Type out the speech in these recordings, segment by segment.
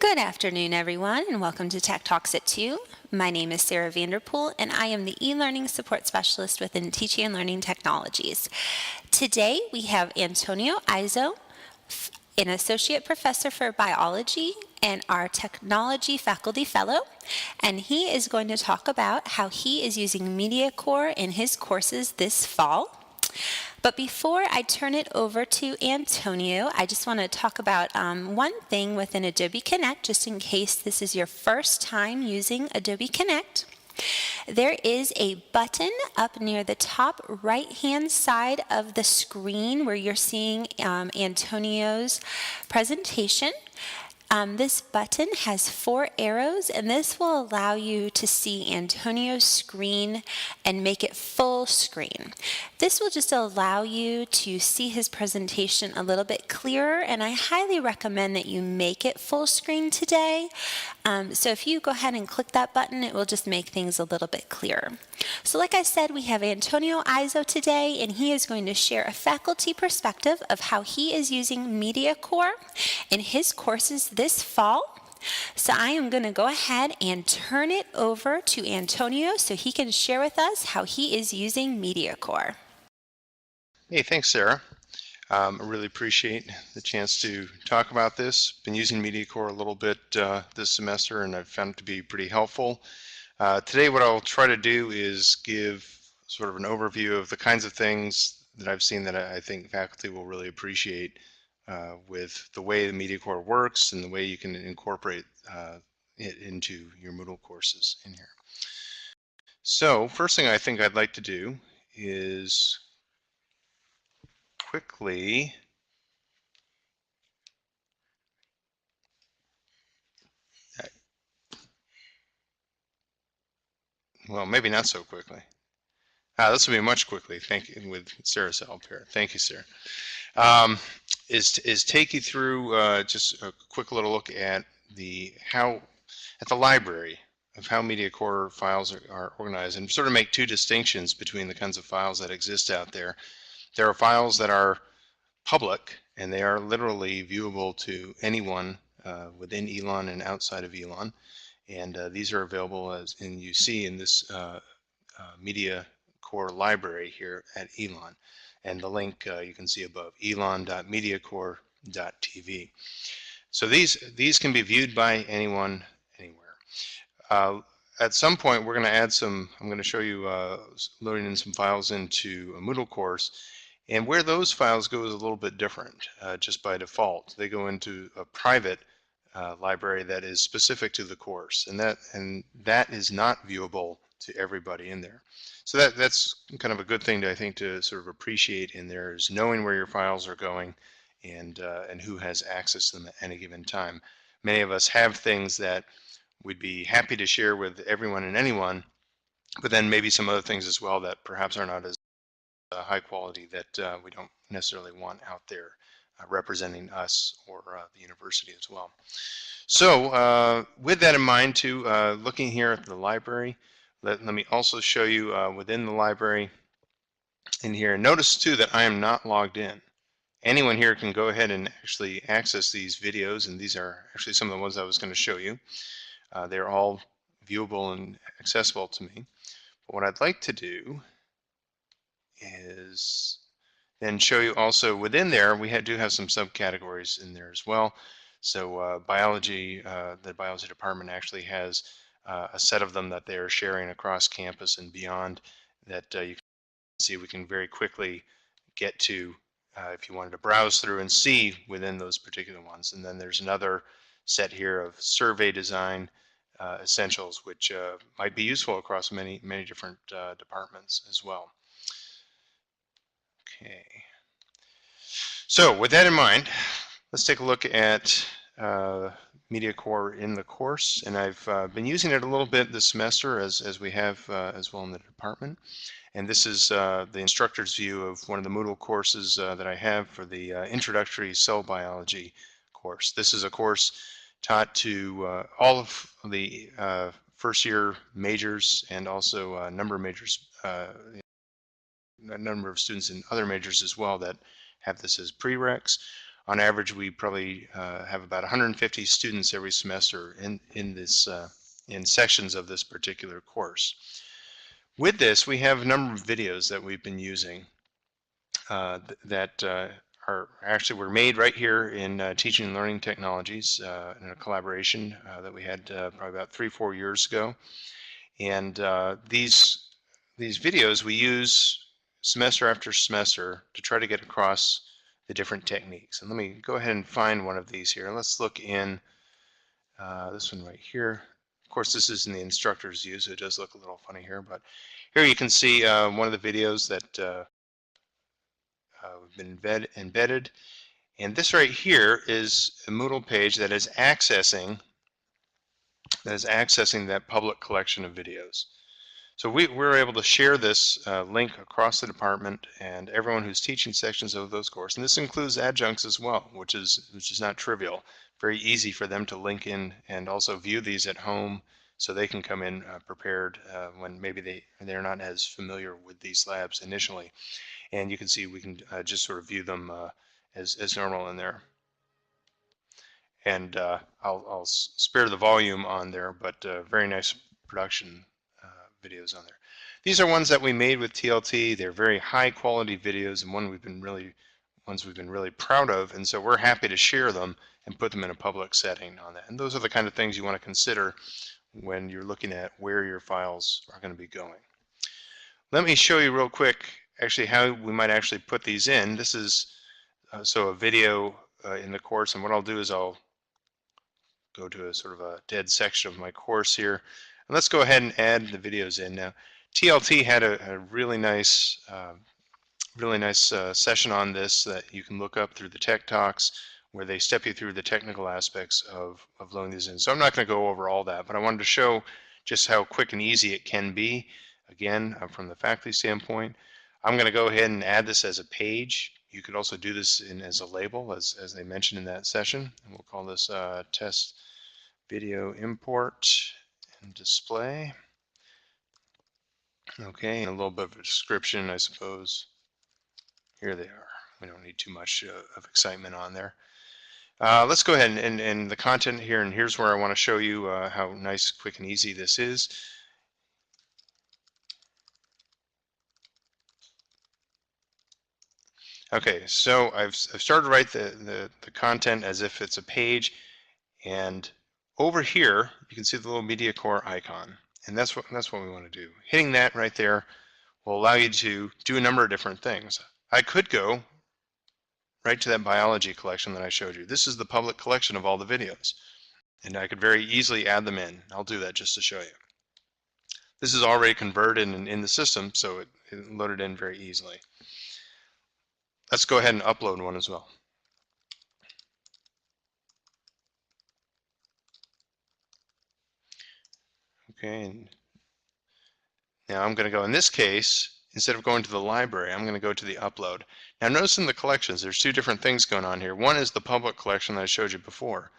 Good afternoon, everyone, and welcome to Tech Talks at 2. My name is Sarah Vanderpool, and I am the e-learning support specialist within Teaching and Learning Technologies. Today, we have Antonio Izzo, an associate professor for biology and our technology faculty fellow, and he is going to talk about how he is using MediaCore in his courses this fall. But before I turn it over to Antonio, I just want to talk about one thing within Adobe Connect, just in case this is your first time using Adobe Connect. There is a button up near the top right-hand side of the screen where you're seeing Antonio's presentation. This button has 4 arrows, and this will allow you to see Antonio's screen and make it full screen. This will just allow you to see his presentation a little bit clearer, and I highly recommend that you make it full screen today. So if you go ahead and click that button, it will just make things a little bit clearer. So like I said, we have Antonio Izzo today, and he is going to share a faculty perspective of how he is using MediaCore in his courses this fall. So I am going to go ahead and turn it over to Antonio so he can share with us how he is using MediaCore. Hey, thanks, Sarah. I really appreciate the chance to talk about this. Been using MediaCore a little bit this semester, and I've found it to be pretty helpful. Today, what I'll try to do is give sort of an overview of the kinds of things that I've seen that I think faculty will really appreciate with the way the MediaCore works and the way you can incorporate it into your Moodle courses in here. So, first thing I think I'd like to do is quickly well, maybe not so quickly. This will be much quickly. Thank you, with Sarah's help here. Thank you, Sarah. Is take you through just a quick little look at the library of how MediaCore files are organized, and sort of make 2 distinctions between the kinds of files that exist out there. There are files that are public, and they are literally viewable to anyone within Elon and outside of Elon. And these are available, as you see in this MediaCore library here at Elon. And the link you can see above, elon.mediacore.tv. So these can be viewed by anyone, anywhere. At some point, we're going to add some, I'm going to show you loading in some files into a Moodle course. And where those files go is a little bit different, just by default. They go into a private library that is specific to the course, and that is not viewable to everybody in there. So that's kind of a good thing I think to sort of appreciate in there, is knowing where your files are going and who has access to them at any given time. Many of us have things that we'd be happy to share with everyone and anyone, but then maybe some other things as well that perhaps are not as high quality that we don't necessarily want out there representing us or the university as well. So with that in mind too, looking here at the library, let me also show you within the library in here. Notice too that I am not logged in. Anyone here can go ahead and actually access these videos, and these are actually some of the ones I was going to show you. They're all viewable and accessible to me. But what I'd like to do is then show you also within there, we do have some subcategories in there as well. So biology, the biology department actually has a set of them that they are sharing across campus and beyond that you can see. We can very quickly get to if you wanted to browse through and see within those particular ones. And then there's another set here of survey design essentials, which might be useful across many different departments as well. Okay. So with that in mind, let's take a look at MediaCore in the course, and I've been using it a little bit this semester as we have as well in the department. And this is the instructor's view of one of the Moodle courses that I have for the Introductory Cell Biology course. This is a course taught to all of the first year majors and also a number of majors, a number of students in other majors as well that have this as prereqs. On average, we probably have about 150 students every semester in this in sections of this particular course. With this, we have a number of videos that we've been using that were made right here in Teaching and Learning Technologies in a collaboration that we had probably about 3-4 years ago. And these videos we use semester after semester to try to get across the different techniques. And let me go ahead and find one of these here. Let's look in this one right here. Of course, this is in the instructor's view, so it does look a little funny here. But here you can see one of the videos that we've been embedded. And this right here is a Moodle page that is accessing that public collection of videos. So we're able to share this link across the department and everyone who's teaching sections of those courses. And this includes adjuncts as well, which is not trivial. Very easy for them to link in and also view these at home, so they can come in prepared when maybe they're not as familiar with these labs initially. And you can see we can just sort of view them as normal in there. And I'll spare the volume on there, but very nice production videos on there. These are ones that we made with TLT. They're very high quality videos, and ones we've been really proud of, and so we're happy to share them and put them in a public setting on that. And those are the kind of things you want to consider when you're looking at where your files are going to be going. Let me show you real quick actually how we might actually put these in. This is so a video in the course, and what I'll do is I'll go to a sort of a dead section of my course here. And let's go ahead and add the videos in now. TLT had a really nice session on this that you can look up through the Tech Talks, where they step you through the technical aspects of loading these in. So I'm not going to go over all that, but I wanted to show just how quick and easy it can be. Again, from the faculty standpoint, I'm going to go ahead and add this as a page. You could also do this as a label, as they mentioned in that session. And we'll call this test video import and display. Okay, and a little bit of a description, I suppose. Here they are. We don't need too much of excitement on there. Let's go ahead and the content here, and here's where I want to show you how nice, quick, and easy this is. Okay, so I've started to write the content as if it's a page, and over here you can see the little MediaCore icon, and that's what we want to do. Hitting that right there will allow you to do a number of different things. I could go right to that biology collection that I showed you. This is the public collection of all the videos, and I could very easily add them in. I'll do that just to show you. This is already converted in the system, so it loaded in very easily. Let's go ahead and upload one as well. Okay, and now I'm going to go, in this case, instead of going to the library, I'm going to go to the upload. Now notice in the collections, there's two different things going on here. One is the public collection that I showed you before.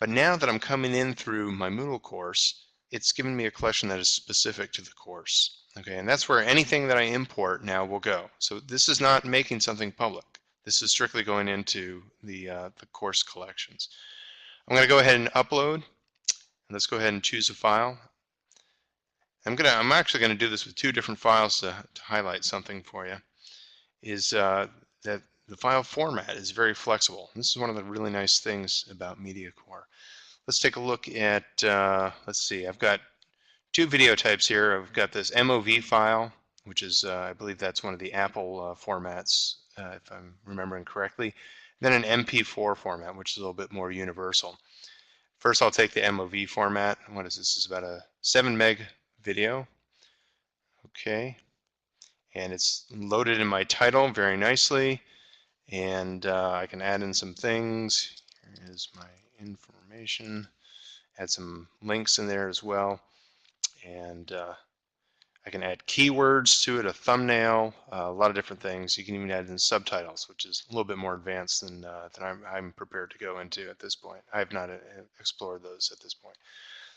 But now that I'm coming in through my Moodle course, it's given me a collection that is specific to the course. Okay, and that's where anything that I import now will go. So this is not making something public. This is strictly going into the course collections. I'm going to go ahead and upload. And let's go ahead and choose a file. I'm actually going to do this with two different files to highlight something for you. Is that the file format is very flexible. This is one of the really nice things about MediaCore. Let's take a look at, let's see, I've got two video types here. I've got this MOV file, which is, I believe that's one of the Apple formats, if I'm remembering correctly. Then an MP4 format, which is a little bit more universal. First, I'll take the MOV format. What is this? This is about a 7 meg video. Okay. And it's loaded in my title very nicely. And I can add in some things. Here is my information. Add some links in there as well. And I can add keywords to it, a thumbnail, a lot of different things. You can even add in subtitles, which is a little bit more advanced than I'm prepared to go into at this point. I have not explored those at this point.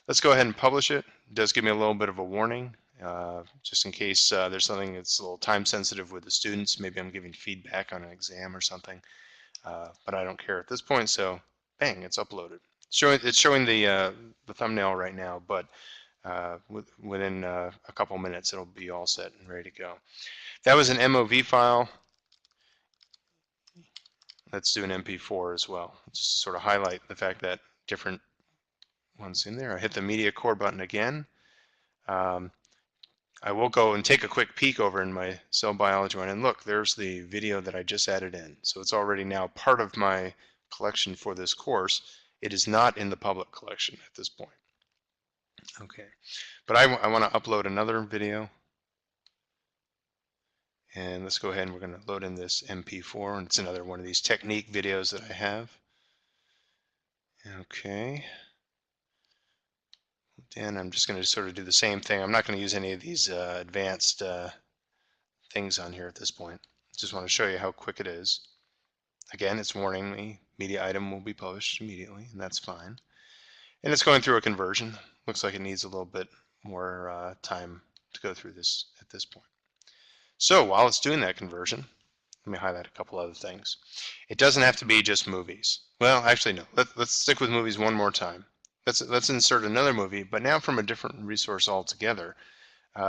Let's go ahead and publish it. It does give me a little bit of a warning, just in case there's something that's a little time sensitive with the students. Maybe I'm giving feedback on an exam or something. but I don't care at this point, so bang, it's uploaded. It's showing the thumbnail right now, but within a couple minutes it'll be all set and ready to go. That was an MOV file. Let's do an MP4 as well. Just sort of highlight the fact that different ones in there. I hit the MediaCore button again. I will go and take a quick peek over in my cell biology one, and look, there's the video that I just added in. So it's already now part of my collection for this course. It is not in the public collection at this point. Okay, but I want to upload another video. And let's go ahead and we're going to load in this MP4, and it's another one of these technique videos that I have. Okay. And I'm just going to sort of do the same thing. I'm not going to use any of these advanced things on here at this point. Just want to show you how quick it is. Again, it's warning me media item will be published immediately, and that's fine. And it's going through a conversion. Looks like it needs a little bit more time to go through this at this point. So while it's doing that conversion, let me highlight a couple other things. It doesn't have to be just movies. Well, actually, no. Let's stick with movies one more time. Let's insert another movie, but now from a different resource altogether.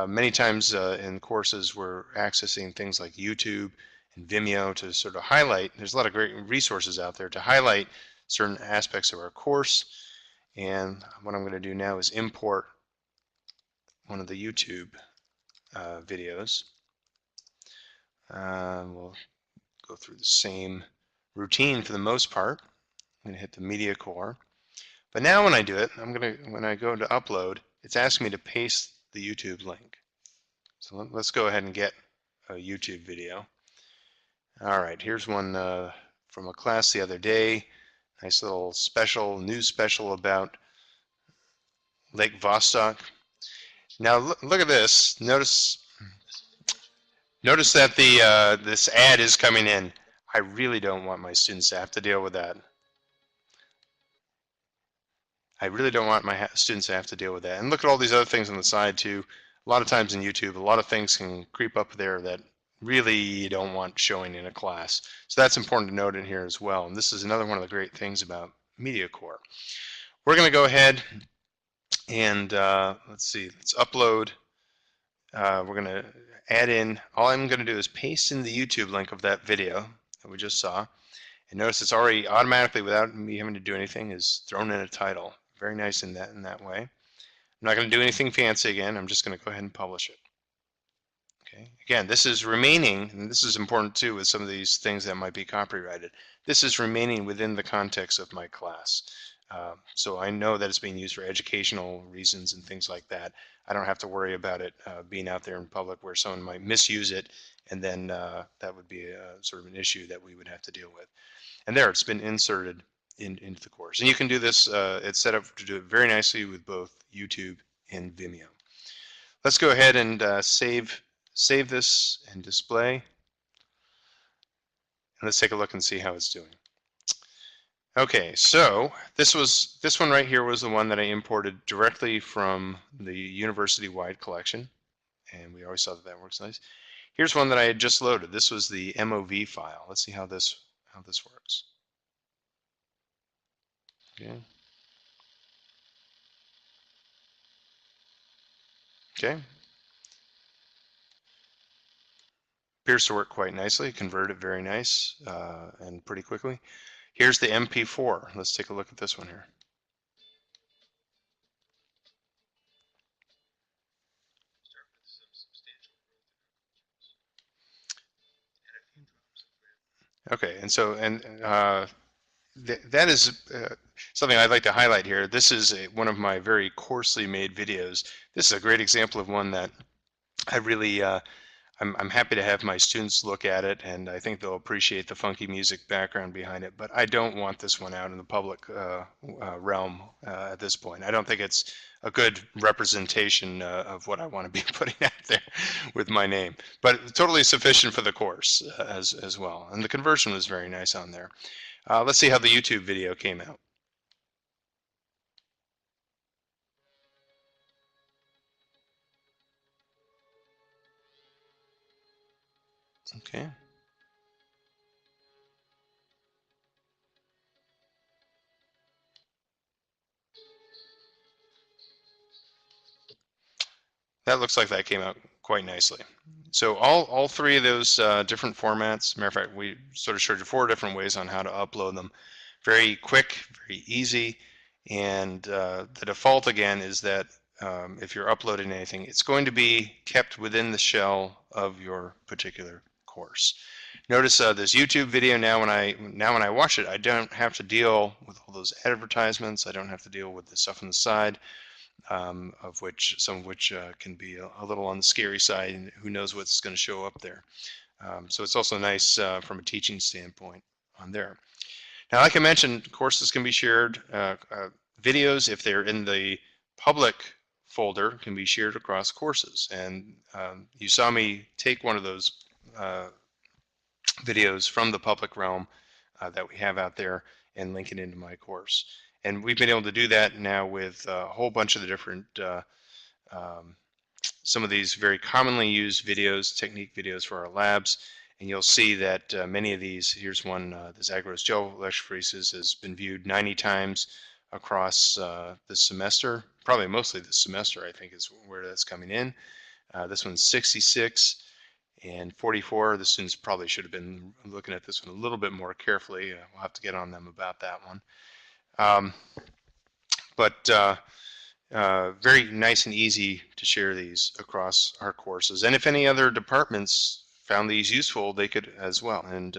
Many times in courses we're accessing things like YouTube and Vimeo to sort of highlight. There's a lot of great resources out there to highlight certain aspects of our course. And what I'm going to do now is import one of the YouTube videos. We'll go through the same routine for the most part. I'm going to hit the MediaCore. But now when I do it, when I go to upload, it's asking me to paste the YouTube link. So let's go ahead and get a YouTube video. All right, here's one from a class the other day. Nice little news special about Lake Vostok. Now look at this. Notice that this ad is coming in. I really don't want my students to have to deal with that. I really don't want my students to have to deal with that. And look at all these other things on the side too. A lot of times in YouTube, a lot of things can creep up there that really you don't want showing in a class. So that's important to note in here as well. And this is another one of the great things about MediaCore. We're going to go ahead and let's upload. We're going to add in, all I'm going to do is paste in the YouTube link of that video that we just saw. And notice it's already automatically, without me having to do anything, is thrown in a title. Very nice in that way. I'm not going to do anything fancy again. I'm just going to go ahead and publish it. Okay. Again, this is remaining, and this is important too with some of these things that might be copyrighted. This is remaining within the context of my class. So I know that it's being used for educational reasons and things like that. I don't have to worry about it being out there in public where someone might misuse it, and then that would be sort of an issue that we would have to deal with. And there, it's been inserted into the course. And you can do this, it's set up to do it very nicely with both YouTube and Vimeo. Let's go ahead and save this and display. And let's take a look and see how it's doing. Okay, so this one right here was the one that I imported directly from the university-wide collection. And we always saw that works nice. Here's one that I had just loaded. This was the MOV file. Let's see how this works. Okay. Okay. Appears to work quite nicely. Converted very nice and pretty quickly. Here's the MP4. Let's take a look at this one here. Okay, and so that is something I'd like to highlight here. This is one of my very coarsely made videos. This is a great example of one that I really I'm happy to have my students look at it, and I think they'll appreciate the funky music background behind it. But I don't want this one out in the public realm at this point. I don't think it's a good representation of what I want to be putting out there with my name. But totally sufficient for the course as well. And the conversion was very nice on there. Let's see how the YouTube video came out. Okay. that looks like that came out quite nicely. So all three of those different formats, matter of fact, we sort of showed you 4 different ways on how to upload them. Very quick, very easy, and the default again is that if you're uploading anything, it's going to be kept within the shell of your particular course. Notice this YouTube video now when I watch it, I don't have to deal with all those advertisements. I don't have to deal with the stuff on the side, of which some of which can be a little on the scary side, and who knows what's going to show up there. So it's also nice from a teaching standpoint on there. Now, like I mentioned, courses can be shared. Videos, if they're in the public folder, can be shared across courses. And you saw me take one of those videos from the public realm that we have out there and link it into my course. And we've been able to do that now with a whole bunch of the different, some of these very commonly used videos, technique videos for our labs. And you'll see that many of these, here's one, this agarose gel electrophoresis has been viewed 90 times across the semester, probably mostly the semester, I think is where that's coming in. This one's 66 and 44. The students probably should have been looking at this one a little bit more carefully. We'll have to get on them about that one. Very nice and easy to share these across our courses. And if any other departments found these useful, they could as well. And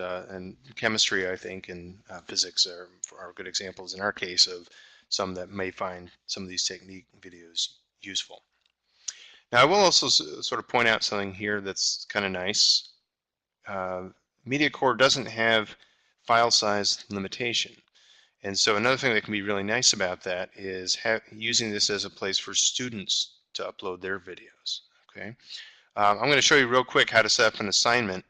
chemistry, I think, and physics are good examples in our case of some that may find some of these technique videos useful. Now, I will also sort of point out something here that's kind of nice. MediaCore doesn't have file size limitation. And so another thing that can be really nice about that is using this as a place for students to upload their videos. Okay, I'm going to show you real quick how to set up an assignment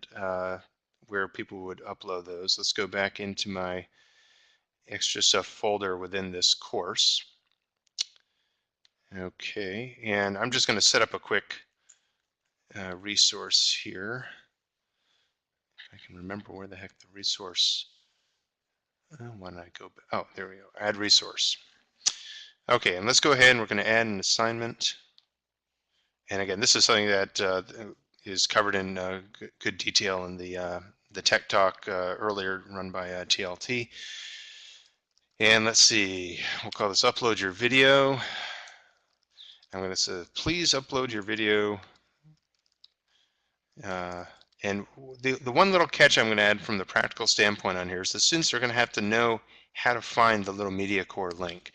where people would upload those. Let's go back into my extra stuff folder within this course. Okay, and I'm just going to set up a quick resource here. If I can remember where the heck the resource. Why don't I go back? Oh, there we go. Add resource. Okay, and let's go ahead and we're going to add an assignment. And again, this is something that is covered in good detail in the Tech Talk earlier run by TLT. And let's see, we'll call this upload your video. I'm going to say, please upload your video. And the one little catch I'm going to add from the practical standpoint on here is the students are going to have to know how to find the little MediaCore link.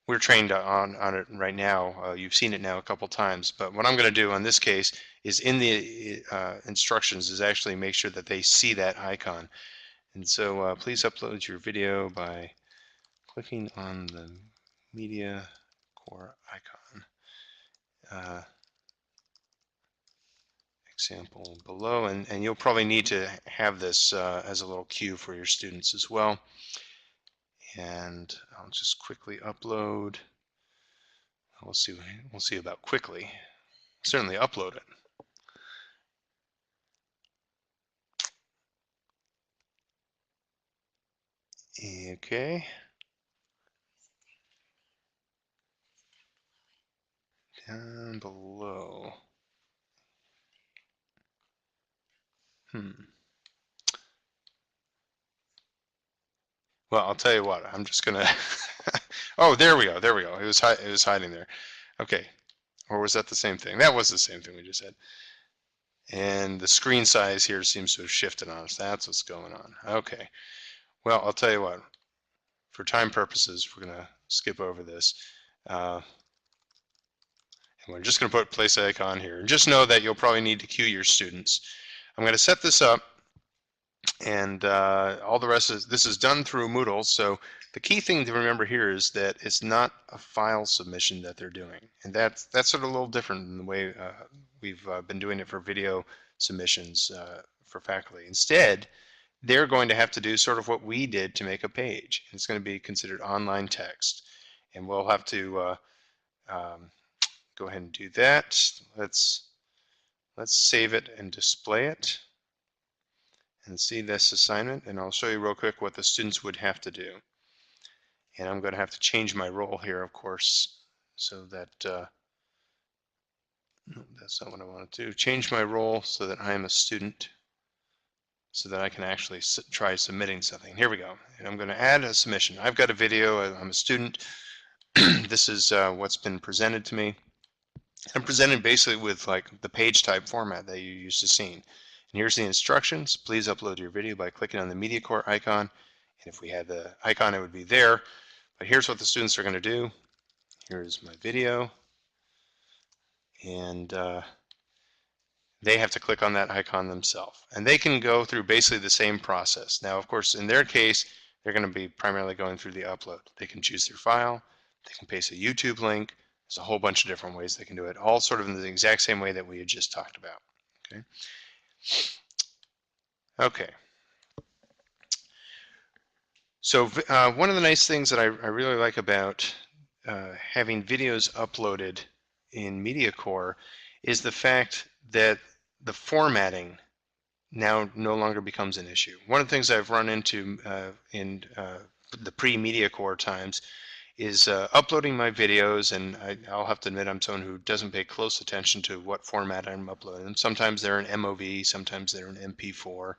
We're trained on it right now. You've seen it now a couple times, but what I'm going to do in this case is in the instructions is actually make sure that they see that icon. And so please upload your video by clicking on the MediaCore icon. Example below, and you'll probably need to have this as a little cue for your students as well. And I'll just quickly upload. We'll see about quickly. Certainly upload it. Okay. Down below. Well, I'll tell you what. I'm just gonna. Oh, there we go. There we go. It was hiding there. Okay. Or was that the same thing? That was the same thing we just said. And the screen size here seems to have shifted on us. That's what's going on. Okay. Well, I'll tell you what. For time purposes, we're gonna skip over this. And we're just going to put place icon here. And just know that you'll probably need to cue your students. I'm going to set this up, and all the rest is, this is done through Moodle. So the key thing to remember here is that it's not a file submission that they're doing. And that's sort of a little different than the way we've been doing it for video submissions for faculty. Instead, they're going to have to do sort of what we did to make a page. It's going to be considered online text. And we'll have to go ahead and do that. Let's save it and display it and see this assignment, and I'll show you real quick what the students would have to do. And I'm going to have to change my role here, of course, so that No, that's not what I want to do. Change my role so that I am a student, so that I can actually try submitting something. Here we go. And I'm going to add a submission. I've got a video. I'm a student. This is what's been presented to me. I'm presented basically with like the page type format that you're used to seeing. And here's the instructions. Please upload your video by clicking on the MediaCore icon. And if we had the icon, it would be there. But here's what the students are going to do. Here's my video. And they have to click on that icon themselves. And they can go through basically the same process. Now, of course, in their case, they're going to be primarily going through the upload. They can choose their file. They can paste a YouTube link. There's a whole bunch of different ways they can do it, all sort of in the exact same way that we had just talked about. Okay. Okay. So one of the nice things that I really like about having videos uploaded in MediaCore is the fact that the formatting now no longer becomes an issue. One of the things I've run into in the pre-MediaCore times is uploading my videos, and I'll have to admit I'm someone who doesn't pay close attention to what format I'm uploading. Sometimes they're in MOV, sometimes they're in MP4,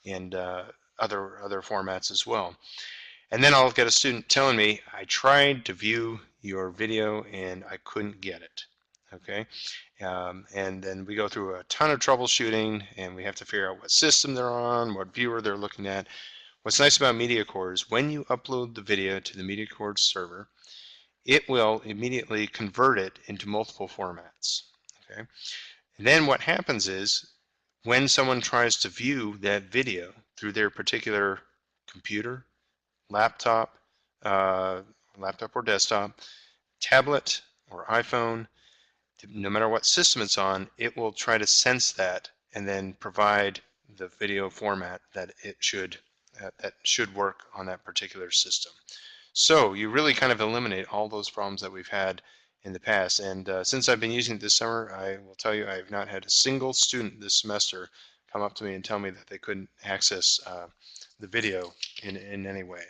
and other formats as well. And then I'll get a student telling me, I tried to view your video and I couldn't get it. Okay, and then we go through a ton of troubleshooting, and we have to figure out what system they're on, what viewer they're looking at. What's nice about MediaCore is when you upload the video to the MediaCore server, it will immediately convert it into multiple formats. Okay, and then what happens is when someone tries to view that video through their particular computer, laptop, laptop or desktop, tablet or iPhone, no matter what system it's on, it will try to sense that and then provide the video format that it should work on that particular system. So you really kind of eliminate all those problems that we've had in the past. And since I've been using it this summer, I will tell you I have not had a single student this semester come up to me and tell me that they couldn't access the video in any way.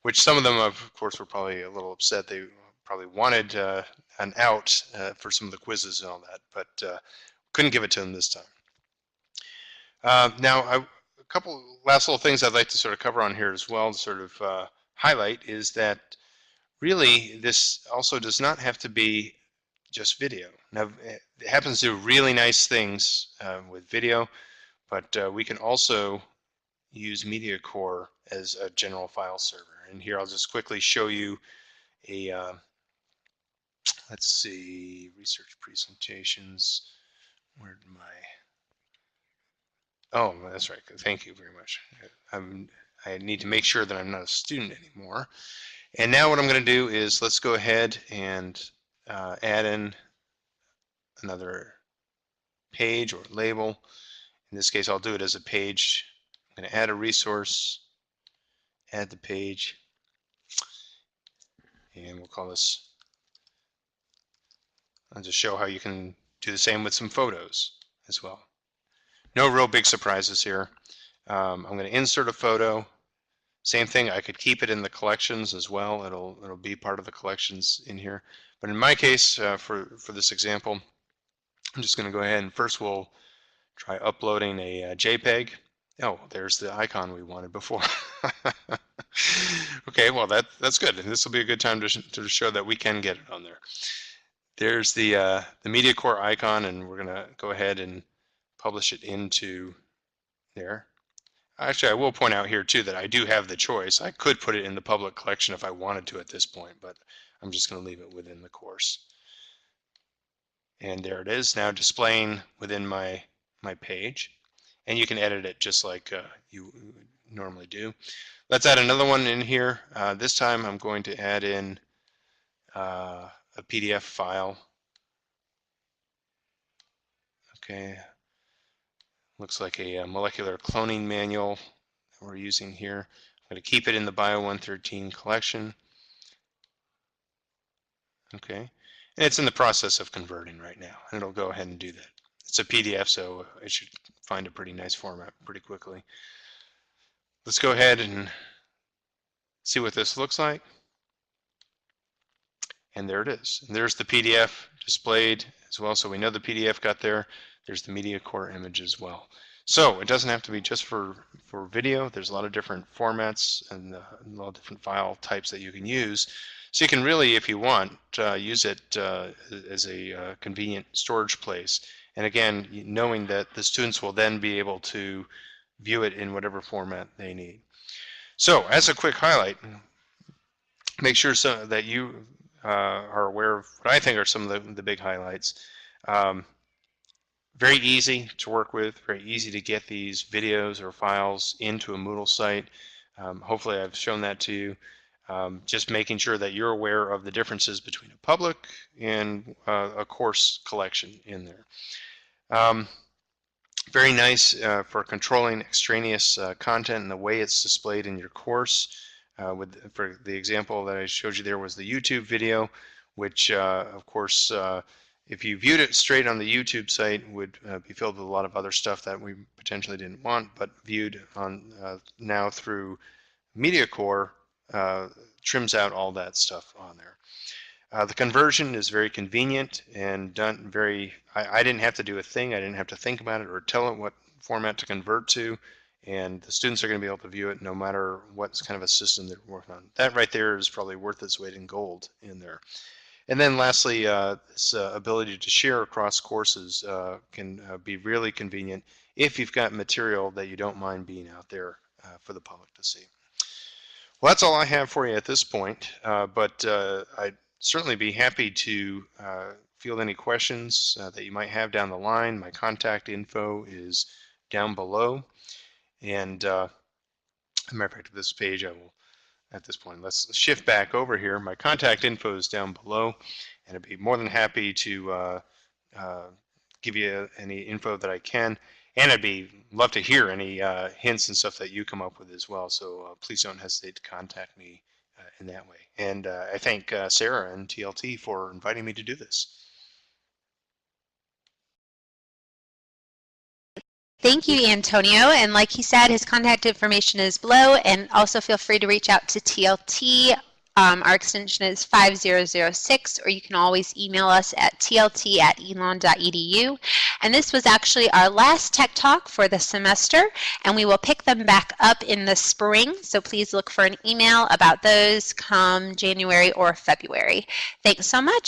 Which some of them, of course, were probably a little upset. They probably wanted an out for some of the quizzes and all that, but couldn't give it to them this time. Now, a couple last little things I'd like to sort of cover on here as well to sort of highlight is that really this also does not have to be just video. Now, it happens to do really nice things with video, but we can also use MediaCore as a general file server. And here I'll just quickly show you a, let's see, research presentations. Where did my, oh, that's right. Thank you very much. I need to make sure that I'm not a student anymore. And now what I'm going to do is let's go ahead and add in another page or label. In this case, I'll do it as a page. I'm going to add a resource, add the page, and we'll call this, I'll just show how you can do the same with some photos as well. No real big surprises here. I'm going to insert a photo. Same thing, I could keep it in the collections as well. It'll be part of the collections in here. But in my case, for this example, I'm just going to go ahead and first we'll try uploading a JPEG. Oh, there's the icon we wanted before. Okay, well that's good. This will be a good time to show that we can get it on there. There's the MediaCore icon, and we're going to go ahead and publish it into there. Actually, I will point out here too that I do have the choice. I could put it in the public collection if I wanted to at this point, but I'm just going to leave it within the course. And there it is, now displaying within my page. And you can edit it just like you normally do. Let's add another one in here. This time I'm going to add in a PDF file. Okay, looks like a molecular cloning manual that we're using here. I'm going to keep it in the Bio 113 collection. Okay, and it's in the process of converting right now, and it'll go ahead and do that. It's a PDF, so it should find a pretty nice format pretty quickly. Let's go ahead and see what this looks like. And there it is. And there's the PDF displayed as well, so we know the PDF got there. There's the MediaCore image as well. So it doesn't have to be just for video. There's a lot of different formats and a lot of different file types that you can use. So you can really, if you want, use it as a convenient storage place. And again, knowing that the students will then be able to view it in whatever format they need. So as a quick highlight, make sure that you are aware of what I think are some of the big highlights. Very easy to work with, very easy to get these videos or files into a Moodle site. Hopefully I've shown that to you. Just making sure that you're aware of the differences between a public and a course collection in there. Very nice for controlling extraneous content and the way it's displayed in your course. For the example that I showed you there was the YouTube video, which of course if you viewed it straight on the YouTube site would be filled with a lot of other stuff that we potentially didn't want, but viewed on now through MediaCore trims out all that stuff on there. The conversion is very convenient and done very, I didn't have to do a thing, I didn't have to think about it or tell it what format to convert to, and the students are going to be able to view it no matter what kind of a system they're working on. That right there is probably worth its weight in gold in there. And then lastly, this ability to share across courses can be really convenient if you've got material that you don't mind being out there for the public to see. Well, that's all I have for you at this point, but I'd certainly be happy to field any questions that you might have down the line. My contact info is down below, and as a matter of fact, this page I will, at this point, let's shift back over here. My contact info is down below, and I'd be more than happy to give you any info that I can. And I'd love to hear any hints and stuff that you come up with as well. So please don't hesitate to contact me in that way. And I thank Sarah and TLT for inviting me to do this. Thank you, Antonio. And like he said, his contact information is below. And also feel free to reach out to TLT. Our extension is 5006, or you can always email us at tlt@elon.edu. And this was actually our last Tech Talk for the semester, and we will pick them back up in the spring. So please look for an email about those come January or February. Thanks so much.